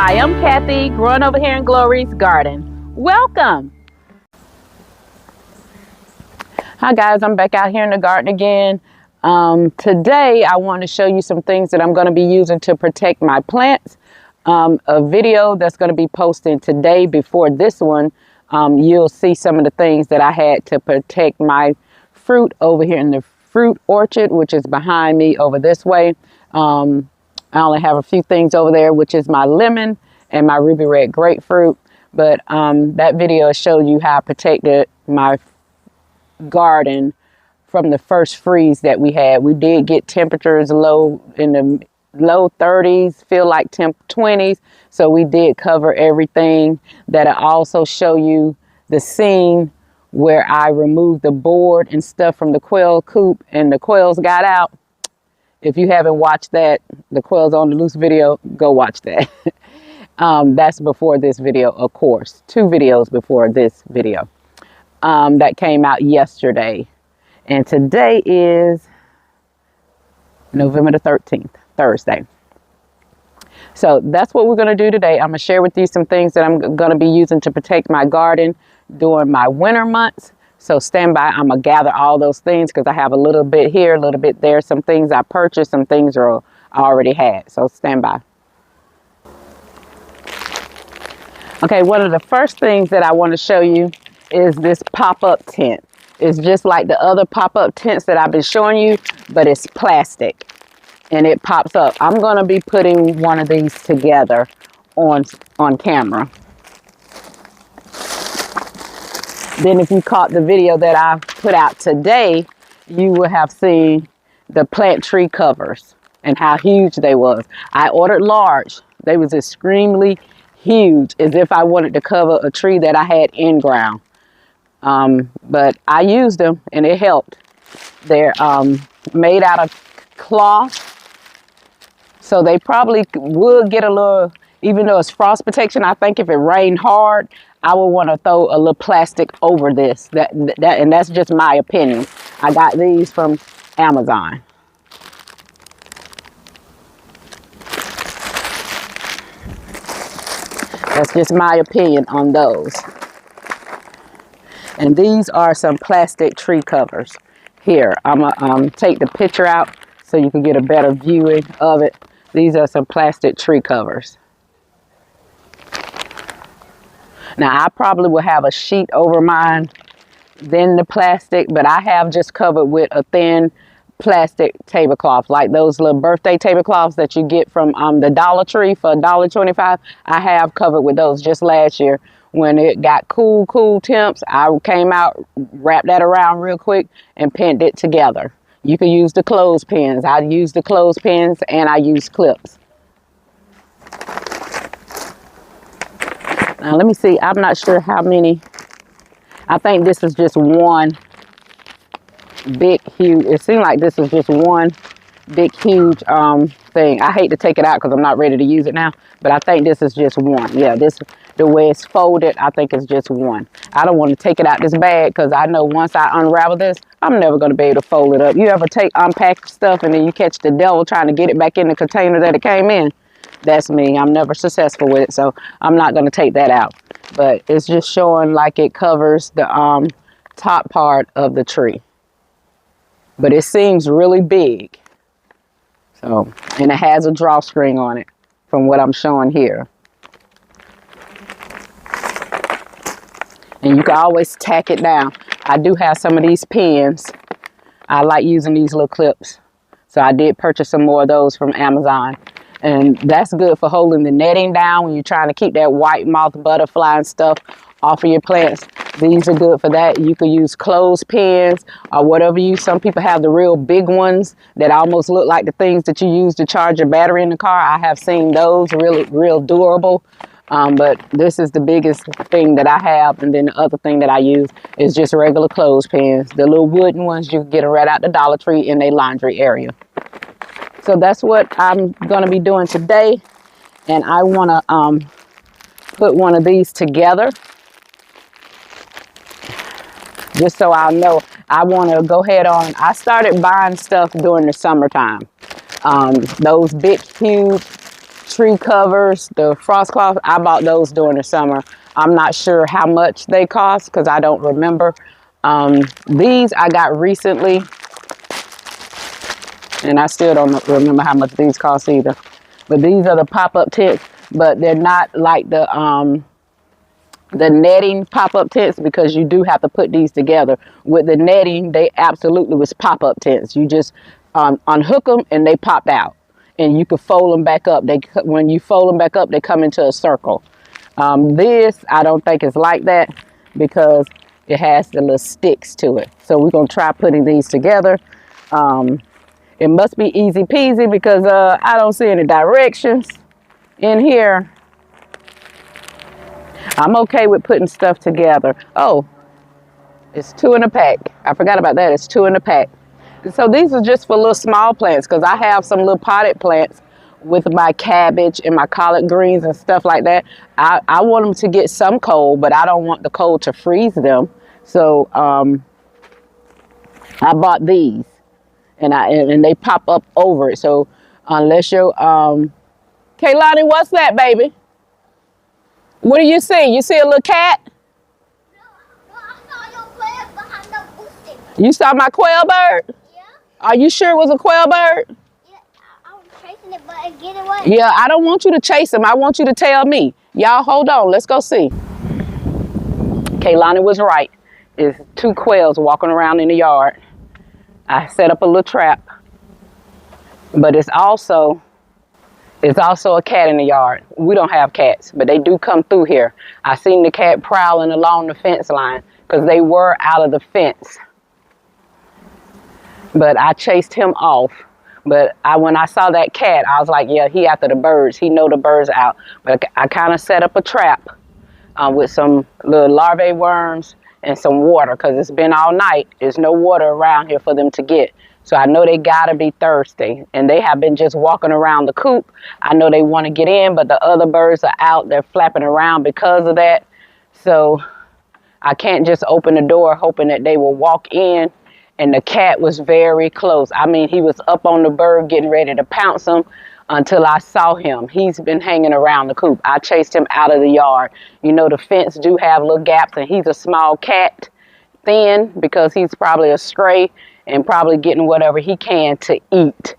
Hi, I'm Kathy, growing over here in Glory's garden. Welcome. Hi guys, I'm back out here in the garden again. Today I want to show you some things that I'm going to be using to protect my plants. A video that's going to be posted today before this one. You'll see some of the things that I had to protect my fruit over here in the fruit orchard, which is behind me over this way. I only have a few things over there, which is my lemon and my ruby red grapefruit. But that video showed you how I protected my garden from the first freeze that we had. We did get temperatures low in the low 30s, feel like temp 20s. So we did cover everything. That I also show you the scene where I removed the board and stuff from the quail coop and the quails got out. If you haven't watched that, the Quails on the Loose video, go watch that. That's before this video, of course. 2 videos before this video. That came out yesterday. And today is November the 13th, Thursday. So that's what we're going to do today. I'm going to share with you some things that I'm going to be using to protect my garden during my winter months. So stand by. I'm going to gather all those things because I have a little bit here, a little bit there. Some things I purchased, some things I already had. So stand by. Okay, one of the first things that I want to show you is this pop-up tent. It's just like the other pop-up tents that I've been showing you, but it's plastic and it pops up. I'm going to be putting one of these together on camera. Then if you caught the video that I put out today, you will have seen the plant tree covers and how huge they was. I ordered large. They was extremely huge, as if I wanted to cover a tree that I had in ground. But I used them and it helped. They're made out of cloth. So they probably would get a little, even though it's frost protection, I think if it rained hard, I would want to throw a little plastic over this. And that's just my opinion. I got these from Amazon. That's just my opinion on those. And these are some plastic tree covers. Here, I'm going to take the picture out so you can get a better viewing of it. These are some plastic tree covers. Now, I probably will have a sheet over mine than the plastic, but I have just covered with a thin plastic tablecloth, like those little birthday tablecloths that you get from the Dollar Tree for $1.25. I have covered with those just last year. When it got cool temps, I came out, wrapped that around real quick, and pinned it together. You can use the clothespins. I use the clothespins and I use clips. Now let me see, I'm not sure how many. I think this is just one big, huge, it seemed like this was just one big, huge thing. I hate to take it out because I'm not ready to use it now, but I think this is just one. Yeah, this, the way it's folded, I think it's just one. I don't want to take it out this bag because I know once I unravel this, I'm never going to be able to fold it up. You ever unpack stuff and then you catch the devil trying to get it back in the container that it came in? That's me. I'm never successful with it, so I'm not going to take that out. But it's just showing like it covers the top part of the tree. But it seems really big. So, and it has a drawstring on it from what I'm showing here. And you can always tack it down. I do have some of these pins. I like using these little clips. So I did purchase some more of those from Amazon. And that's good for holding the netting down when you're trying to keep that white moth butterfly and stuff off of your plants. These are good for that. You could use clothespins or whatever you, some people have the real big ones that almost look like the things that you use to charge your battery in the car. I have seen those really, real durable. But this is the biggest thing that I have. And then the other thing that I use is just regular clothespins. The little wooden ones, you can get them right out the Dollar Tree in a laundry area. So that's what I'm going to be doing today. And I want to put one of these together. Just so I'll know. I want to go ahead on. I started buying stuff during the summertime. Those big, huge tree covers, the frost cloth, I bought those during the summer. I'm not sure how much they cost because I don't remember. These I got recently, and I still don't remember how much these cost either. But these are the pop-up tents, but they're not like the netting pop-up tents, because you do have to put these together. With the netting, they absolutely was pop-up tents. You just unhook them and they pop out, and you can fold them back up. When you fold them back up, they come into a circle. This I don't think is like that because it has the little sticks to it. So we're gonna try putting these together. It must be easy peasy because I don't see any directions in here. I'm okay with putting stuff together. Oh, it's 2 in a pack. I forgot about that. It's 2 in a pack. So these are just for little small plants because I have some little potted plants with my cabbage and my collard greens and stuff like that. I want them to get some cold, but I don't want the cold to freeze them. So I bought these, and they pop up over it. So unless you're Kaylani, what's that, baby? What do you see? You see a little cat? No, I saw your quail behind the boosting. You saw my quail bird? Yeah. Are you sure it was a quail bird? Yeah, I was chasing it, but it get away. Yeah, I don't want you to chase him. I want you to tell me. Y'all, hold on. Let's go see. Kaylani was right. It's 2 quails walking around in the yard. I set up a little trap. But it's also a cat in the yard. We don't have cats, but they do come through here. I seen the cat prowling along the fence line because they were out of the fence. But I chased him off. But when I saw that cat, I was like, yeah, he after the birds. He know the birds are out. But I kind of set up a trap with some little larvae worms and some water because it's been all night. There's no water around here for them to get. So I know they gotta be thirsty, and they have been just walking around the coop. I know they want to get in, but the other birds are out. They're flapping around because of that. So I can't just open the door hoping that they will walk in. And the cat was very close. I mean, he was up on the bird getting ready to pounce him until I saw him. He's been hanging around the coop. I chased him out of the yard. You know, the fence do have little gaps, and he's a small cat, thin, because he's probably a stray and probably getting whatever he can to eat.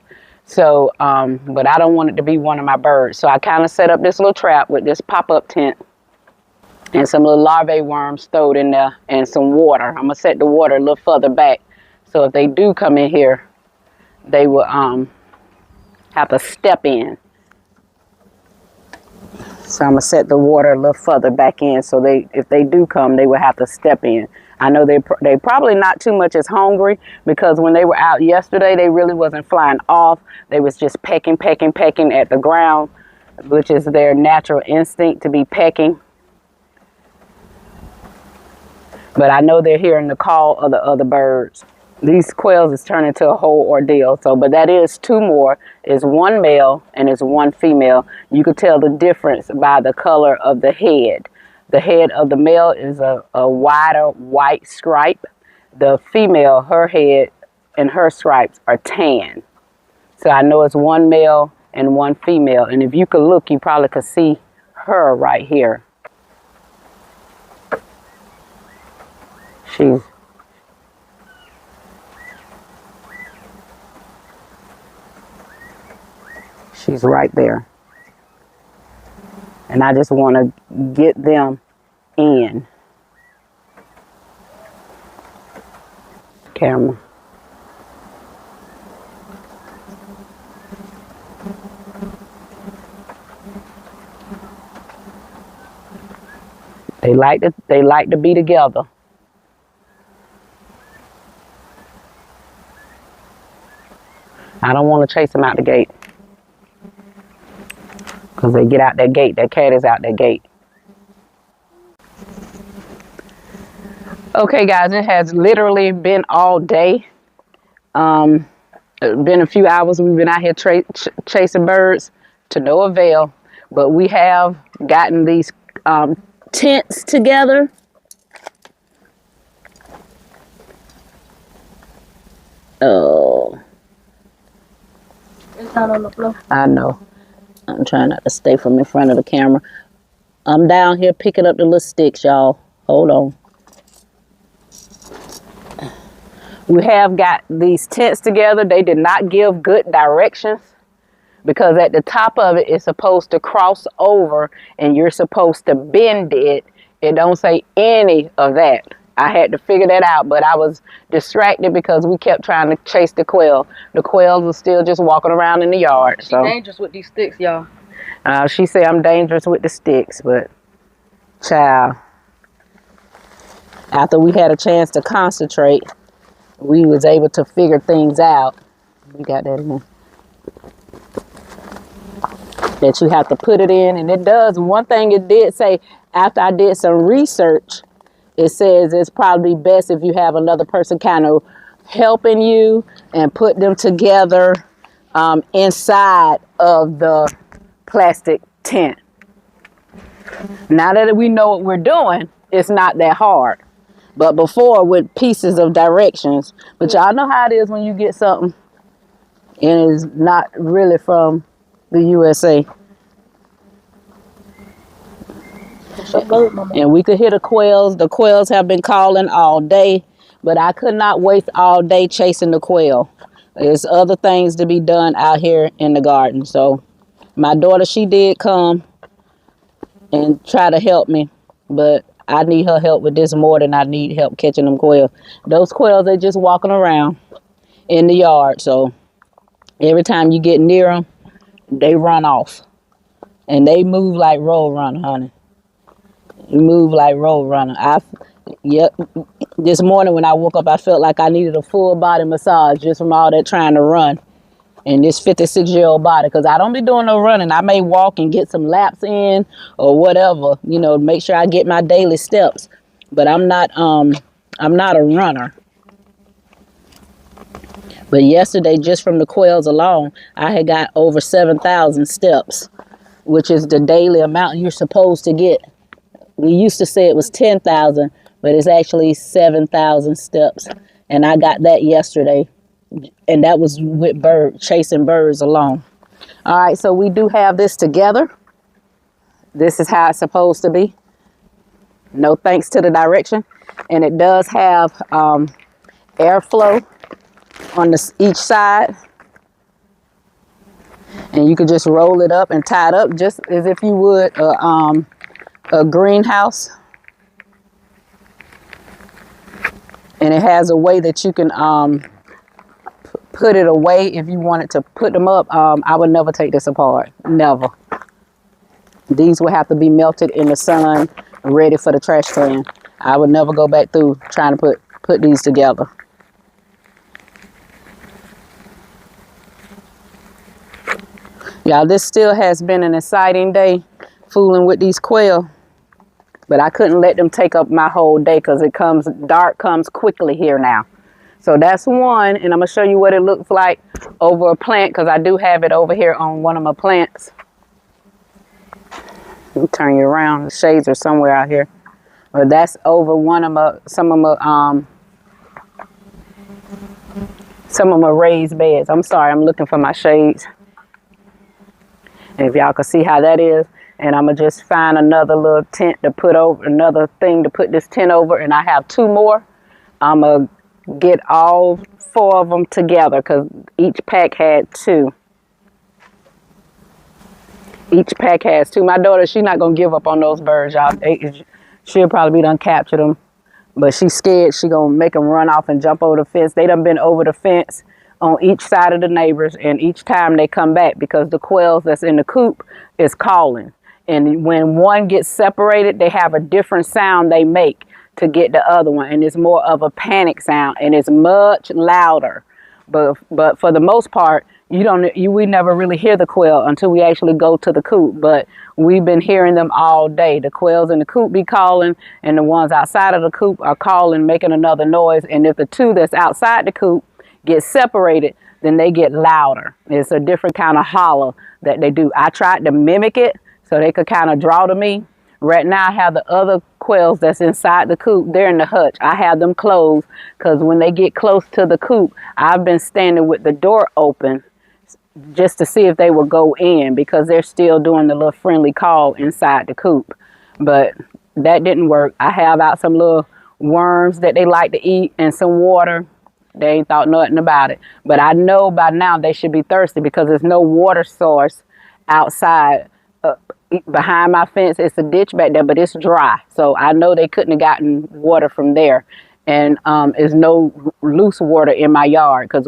So, but I don't want it to be one of my birds. So I kind of set up this little trap with this pop-up tent and some little larvae worms thrown in there and some water. I'm gonna set the water a little further back. So if they do come in here, they will have to step in. So I'm gonna set the water a little further back in, so if they do come, they will have to step in. I know they probably not too much as hungry because when they were out yesterday, they really wasn't flying off. They was just pecking at the ground, which is their natural instinct to be pecking. But I know they're hearing the call of the other birds. These quails is turning into a whole ordeal. So, but that is 2 more. It's 1 male and it's 1 female. You could tell the difference by the color of the head. The head of the male is a wider white stripe. The female, her head and her stripes are tan. So I know it's 1 male and 1 female. And if you could look, you probably could see her right here. She's right there. And I just want to get them in. Camera. They like to be together. I don't want to chase them out the gate. Because they get out that gate. That cat is out that gate. Okay, guys, it has literally been all day. Been a few hours we've been out here chasing birds to no avail. But we have gotten these tents together. Oh. It's not on the floor. I know. I'm trying not to stay from in front of the camera. I'm down here picking up the little sticks, y'all. Hold on. We have got these tents together. They did not give good directions because at the top of it, it's supposed to cross over and you're supposed to bend it. It don't say any of that. I had to figure that out, but I was distracted because we kept trying to chase the quail. The quails were still just walking around in the yard. She's so dangerous with these sticks, y'all. She said I'm dangerous with the sticks, but child, after we had a chance to concentrate, we was able to figure things out. We got that in there. That you have to put it in, and it does. One thing it did say, after I did some research, it says it's probably best if you have another person kind of helping you and put them together inside of the plastic tent. Now that we know what we're doing, it's not that hard. But before, with pieces of directions, but y'all know how it is when you get something and it's not really from the USA. And we could hear the quails. The quails have been calling all day, but I could not waste all day chasing the quail. There's other things to be done out here in the garden. So my daughter, she did come and try to help me, but I need her help with this more than I need help catching them quails. Those quails, they just walking around in the yard. So every time you get near them, they run off. And they move like road runner, honey. You move like road runner. This morning when I woke up, I felt like I needed a full body massage just from all that trying to run in this 56-year-old body, because I don't be doing no running. I may walk and get some laps in or whatever, you know, make sure I get my daily steps. But I'm not a runner. But yesterday, just from the quails alone, I had got over 7,000 steps, which is the daily amount you're supposed to get. We used to say it was 10,000, but it's actually 7,000 steps. And I got that yesterday. And that was with chasing birds alone. All right, so we do have this together. This is how it's supposed to be. No thanks to the direction. And it does have airflow on each side. And you could just roll it up and tie it up just as if you would a greenhouse. And it has a way that you can put it away if you wanted to put them up. I would never take this apart. Never. These would have to be melted in the sun, ready for the trash can. I would never go back through trying to put these together. Y'all, this still has been an exciting day fooling with these quail. But I couldn't let them take up my whole day because dark comes quickly here now. So that's one, and I'm going to show you what it looks like over a plant, because I do have it over here on one of my plants. Let me turn you around. The shades are somewhere out here. But that's over some of my raised beds. I'm sorry, I'm looking for my shades. And if y'all can see how that is. And I'm going to just find another little tent to put over, another thing to put this tent over. And I have two more. I'm going to get all 4 of them together because each pack had 2. Each pack has 2. My daughter, she's not going to give up on those birds, y'all. She'll probably be done captured them. But she's scared she going to make them run off and jump over the fence. They done been over the fence on each side of the neighbors. And each time they come back because the quails that's in the coop is calling. And when one gets separated, they have a different sound they make to get the other one. And it's more of a panic sound. And it's much louder. But for the most part, we never really hear the quail until we actually go to the coop. But we've been hearing them all day. The quails in the coop be calling, and the ones outside of the coop are calling, making another noise. And if the 2 that's outside the coop get separated, then they get louder. It's a different kind of holler that they do. I tried to mimic it so they could kind of draw to me. Right now I have the other quails that's inside the coop. They're in the hutch. I have them closed because when they get close to the coop, I've been standing with the door open just to see if they would go in, because they're still doing the little friendly call inside the coop. But that didn't work. I have out some little worms that they like to eat and some water. They ain't thought nothing about it. But I know by now they should be thirsty, because there's no water source outside. Behind my fence, it's a ditch back there, but it's dry. So I know they couldn't have gotten water from there. And there's no loose water in my yard, because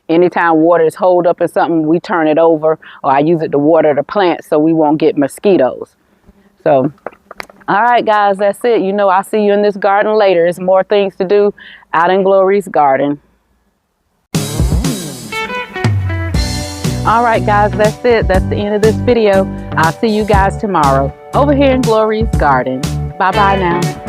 anytime water is holed up in something, we turn it over, or I use it to water the plants so we won't get mosquitoes. So, all right, guys, that's it. You know, I'll see you in this garden later. There's more things to do out in Glory's garden. All right, guys, that's it. That's the end of this video. I'll see you guys tomorrow over here in Glory's garden. Bye-bye now.